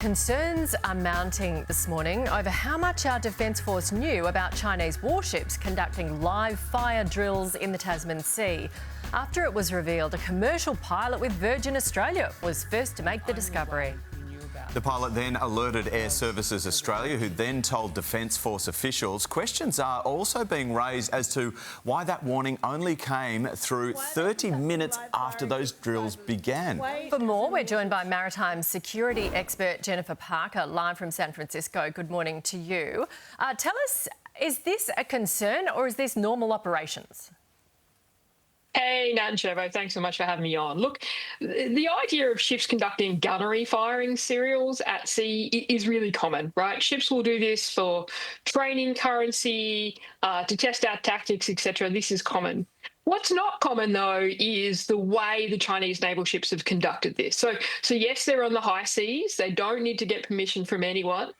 Concerns are mounting this morning over how much our Defence Force knew about Chinese warships conducting live fire drills in the Tasman Sea. After it was revealed a commercial pilot with Virgin Australia was first to make the discovery. The pilot then alerted Air Services Australia, who then told Defence Force officials. Questions are also being raised as to why that warning only came through 30 minutes after those drills began. For more, we're joined by maritime security expert Jennifer Parker, live from San Francisco. Good morning to you. Tell us, is this a concern or is this normal operations? Hey, Nat and Chevo, thanks so much for having me on. Look, the idea of ships conducting gunnery firing serials at sea is really common, right? Ships will do this for training currency, to test out tactics, etc. This is common. What's not common, though, is the way the Chinese naval ships have conducted this. So yes, they're on the high seas. They don't need to get permission from anyone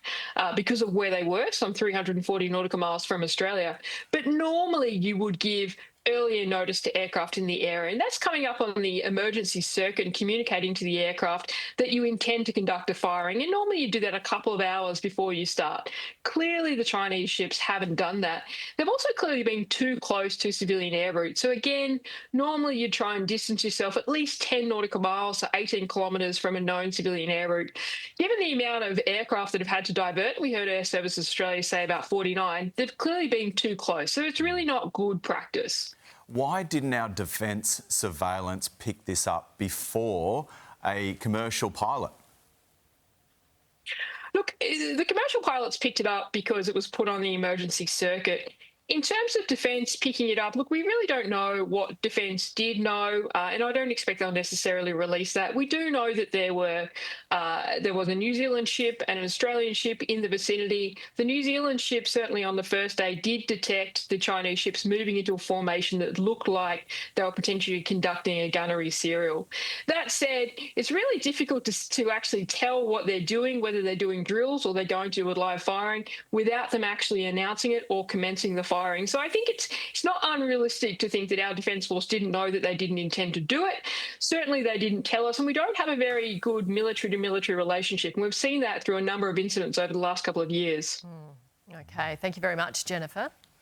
because of where they were, some 340 nautical miles from Australia. But normally you would give earlier notice to aircraft in the area, and that's coming up on the emergency circuit and communicating to the aircraft that you intend to conduct a firing, and normally you do that a couple of hours before you start. Clearly the Chinese ships haven't done that. They've also clearly been too close to civilian air routes. So again, normally you try and distance yourself at least 10 nautical miles, so 18 kilometres from a known civilian air route. Given the amount of aircraft that have had to divert, we heard Air Services Australia say about 49, they've clearly been too close. So it's really not good practice. Why didn't our defence surveillance pick this up before a commercial pilot? Look, the commercial pilots picked it up because it was put on the emergency circuit. In terms of Defence picking it up, look, we really don't know what Defence did know, and I don't expect they'll necessarily release that. We do know that there was a New Zealand ship and an Australian ship in the vicinity. The New Zealand ship, certainly on the first day, did detect the Chinese ships moving into a formation that looked like they were potentially conducting a gunnery serial. That said, it's really difficult to actually tell what they're doing, whether they're doing drills or they're going to do a live firing, without them actually announcing it or commencing the firing. So I think it's not unrealistic to think that our Defence Force didn't know that they didn't intend to do it. Certainly they didn't tell us, and we don't have a very good military-to-military relationship. And we've seen that through a number of incidents over the last couple of years. OK, thank you very much, Jennifer.